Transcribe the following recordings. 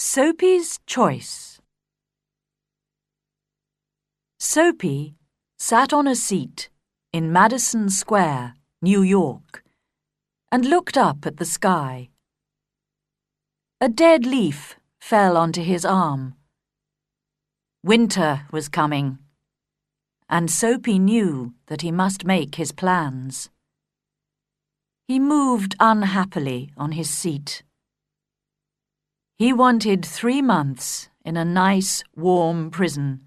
Soapy's Choice. Soapy sat on a seat in Madison Square, New York, and looked up at the sky. A dead leaf fell onto his arm. Winter was coming, and Soapy knew that he must make his plans. He moved unhappily on his seat. He wanted 3 months in a nice, warm prison,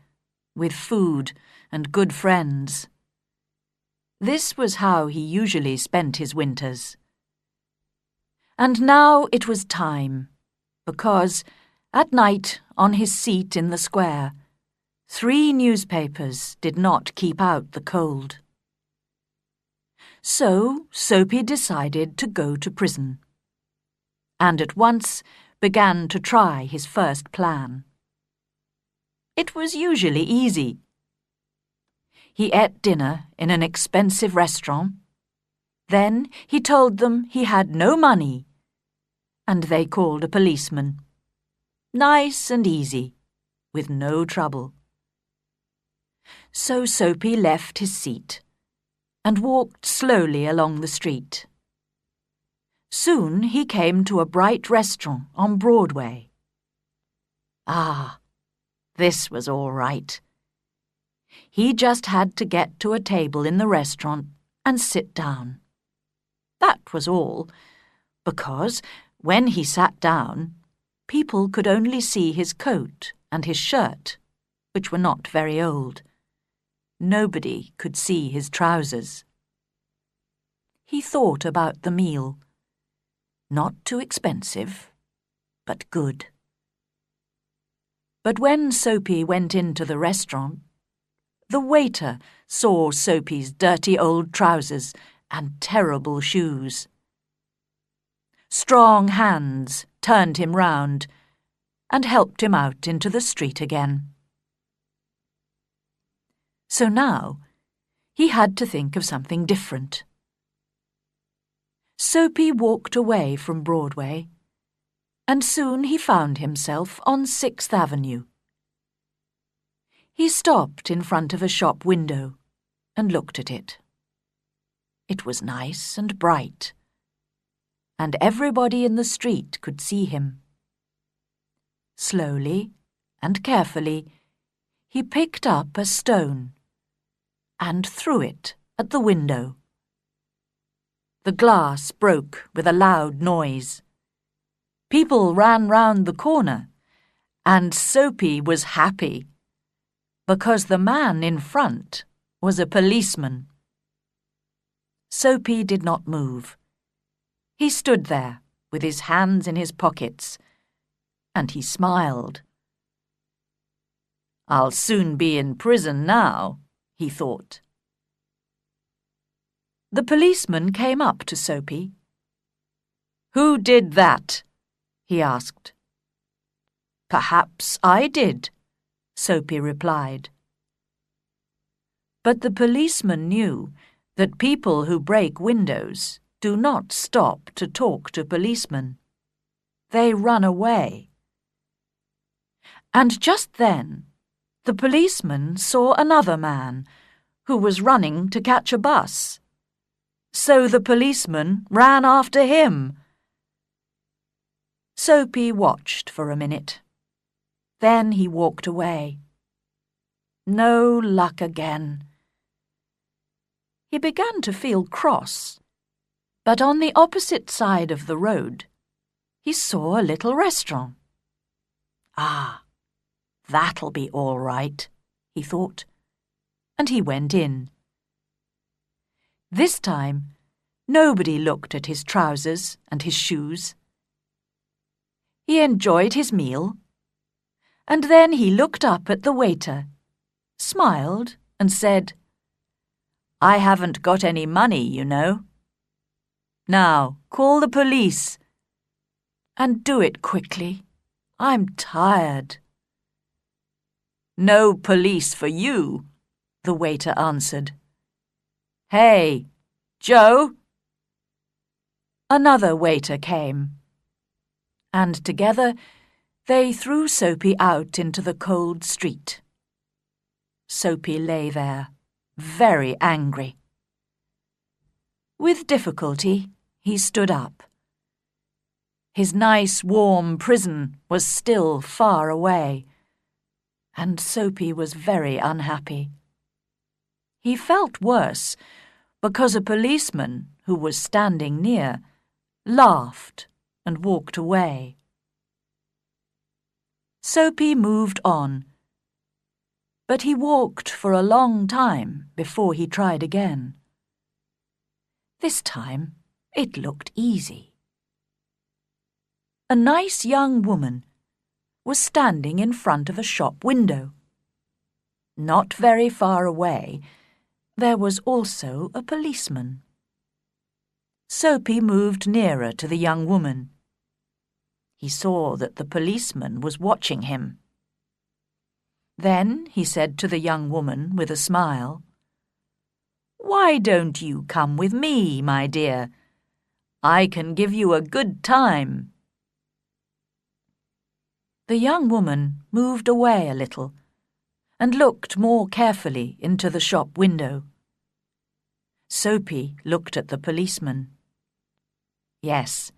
with food and good friends. This was how he usually spent his winters. And now it was time, because, at night on his seat in the square, 3 newspapers did not keep out the cold. So Soapy decided to go to prison, and at once began to try his first plan. It was usually easy. He ate dinner in an expensive restaurant. Then he told them he had no money, and they called a policeman. Nice and easy, with no trouble. So Soapy left his seat and walked slowly along the street. Soon he came to a bright restaurant on Broadway. Ah, this was all right. He just had to get to a table in the restaurant and sit down. That was all, because when he sat down, people could only see his coat and his shirt, which were not very old. Nobody could see his trousers. He thought about the meal. Not too expensive, but good. But when Soapy went into the restaurant, the waiter saw Soapy's dirty old trousers and terrible shoes. Strong hands turned him round and helped him out into the street again. So now he had to think of something different. Soapy walked away from Broadway, and soon he found himself on 6th Avenue. He stopped in front of a shop window and looked at it. It was nice and bright, and everybody in the street could see him. Slowly and carefully, he picked up a stone and threw it at the window. The glass broke with a loud noise. People ran round the corner, and Soapy was happy, because the man in front was a policeman. Soapy did not move. He stood there with his hands in his pockets, and he smiled. "I'll soon be in prison now," he thought. The policeman came up to Soapy. "Who did that?" he asked. "Perhaps I did," Soapy replied. But the policeman knew that people who break windows do not stop to talk to policemen. They run away. And just then, the policeman saw another man who was running to catch a bus. So the policeman ran after him. Soapy watched for a minute. Then he walked away. No luck again. He began to feel cross, but on the opposite side of the road, he saw a little restaurant. Ah, that'll be all right, he thought, and he went in. This time, nobody looked at his trousers and his shoes. He enjoyed his meal, and then he looked up at the waiter, smiled, and said, "I haven't got any money, you know. Now, call the police. And do it quickly. I'm tired." "No police for you," the waiter answered. "Hey, Joe!" Another waiter came, and together They threw Soapy out into the cold street. Soapy lay there, very angry. With difficulty, he stood up. His nice, warm prison was still far away, and Soapy was very unhappy. He felt worse because a policeman who was standing near laughed and walked away. Soapy moved on, but he walked for a long time before he tried again. This time it looked easy. A nice young woman was standing in front of a shop window. Not very far away, there was also a policeman. Soapy moved nearer to the young woman. He saw that the policeman was watching him. Then he said to the young woman with a smile, "Why don't you come with me, my dear? I can give you a good time." The young woman moved away a little and looked more carefully into the shop window. Soapy looked at the policeman. Yes,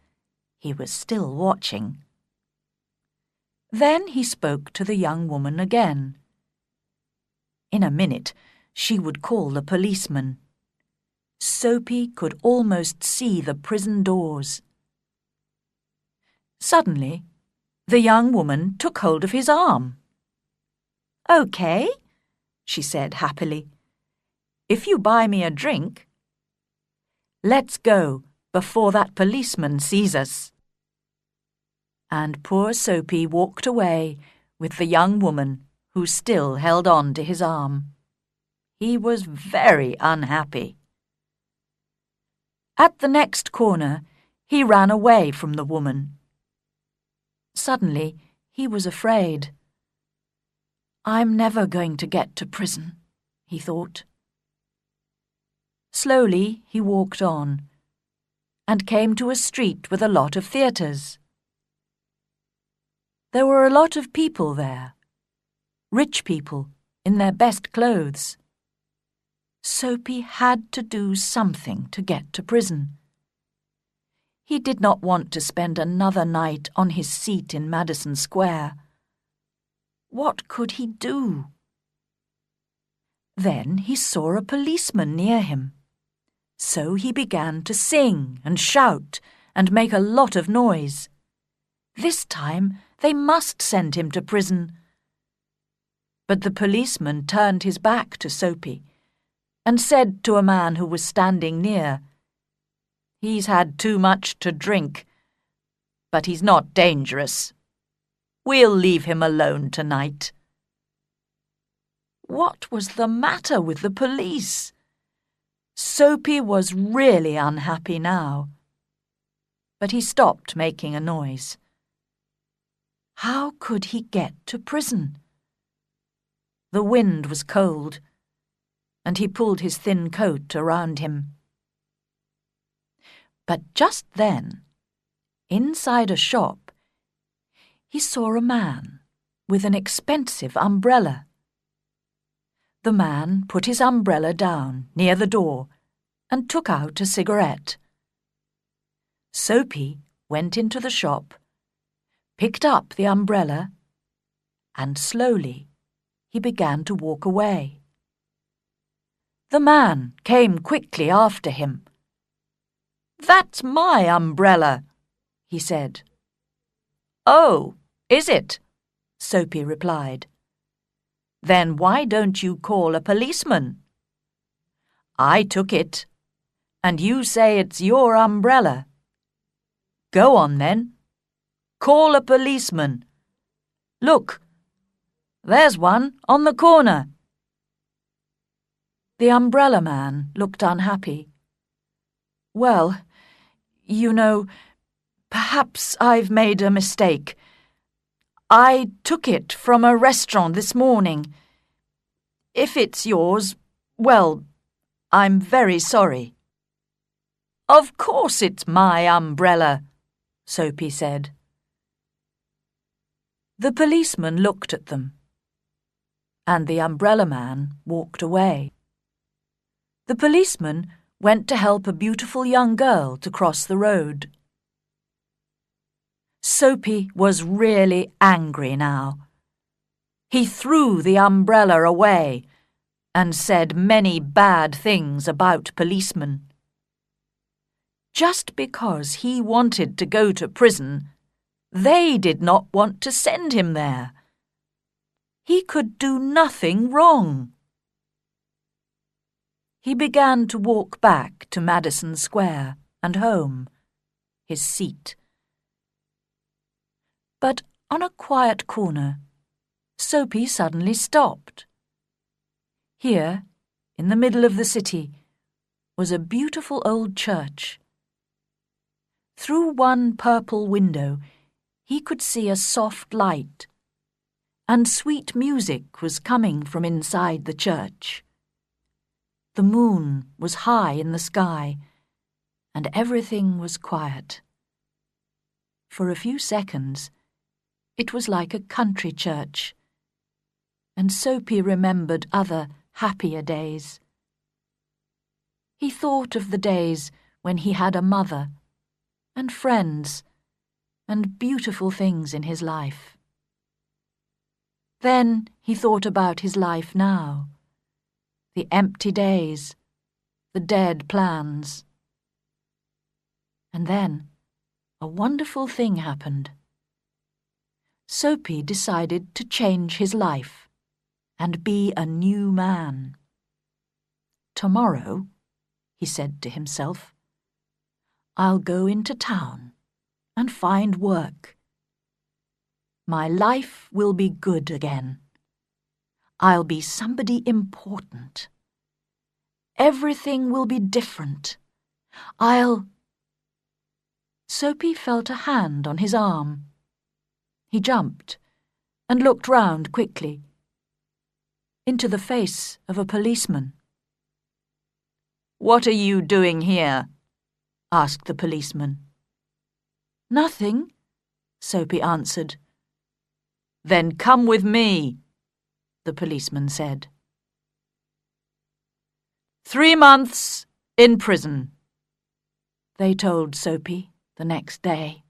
he was still watching. Then he spoke to the young woman again. In a minute, she would call the policeman. Soapy could almost see the prison doors. Suddenly, the young woman took hold of his arm. "Okay," she said happily. "If you buy me a drink, let's go before that policeman sees us." And poor Soapy walked away with the young woman who still held on to his arm. He was very unhappy. At the next corner, he ran away from the woman. Suddenly, he was afraid. "I'm never going to get to prison," he thought. Slowly, he walked on and came to a street with a lot of theatres. There were a lot of people there, rich people in their best clothes. Soapy had to do something to get to prison. He did not want to spend another night on his seat in Madison Square. What could he do? Then he saw a policeman near him. So he began to sing and shout and make a lot of noise. This time they must send him to prison. But the policeman turned his back to Soapy and said to a man who was standing near, "He's had too much to drink, but he's not dangerous. We'll leave him alone tonight." What was the matter with the police? Soapy was really unhappy now. But he stopped making a noise. How could he get to prison? The wind was cold, and he pulled his thin coat around him. But just then, inside a shop, he saw a man with an expensive umbrella. The man put his umbrella down near the door and took out a cigarette. Soapy went into the shop, picked up the umbrella, and slowly he began to walk away. The man came quickly after him. "That's my umbrella," he said. "Oh, is it?" Soapy replied. "Then why don't you call a policeman? I took it, and you say it's your umbrella. Go on then. Call a policeman. Look, there's one on the corner." The umbrella man looked unhappy. "Well, you know, perhaps I've made a mistake. I took it from a restaurant this morning. If it's yours, well, I'm very sorry." "Of course it's my umbrella," Soapy said. The policeman looked at them, and the umbrella man walked away. The policeman went to help a beautiful young girl to cross the road. Soapy was really angry now. He threw the umbrella away and said many bad things about policemen. Just because he wanted to go to prison, they did not want to send him there. He could do nothing wrong. He began to walk back to Madison Square and home, his seat. But on a quiet corner, Soapy suddenly stopped. Here, in the middle of the city, was a beautiful old church. Through one purple window, he could see a soft light, and sweet music was coming from inside the church. The moon was high in the sky, and everything was quiet. For a few seconds, it was like a country church, and Soapy remembered other, happier days. He thought of the days when he had a mother, and friends, and beautiful things in his life. Then he thought about his life now, the empty days, the dead plans. And then a wonderful thing happened. Soapy decided to change his life and be a new man. Tomorrow, he said to himself, I'll go into town and find work. My life will be good again. I'll be somebody important. Everything will be different. Soapy felt a hand on his arm. He jumped and looked round quickly into the face of a policeman. "What are you doing here?" asked the policeman. "Nothing," Soapy answered. "Then come with me," the policeman said. 3 months in prison, they told Soapy the next day.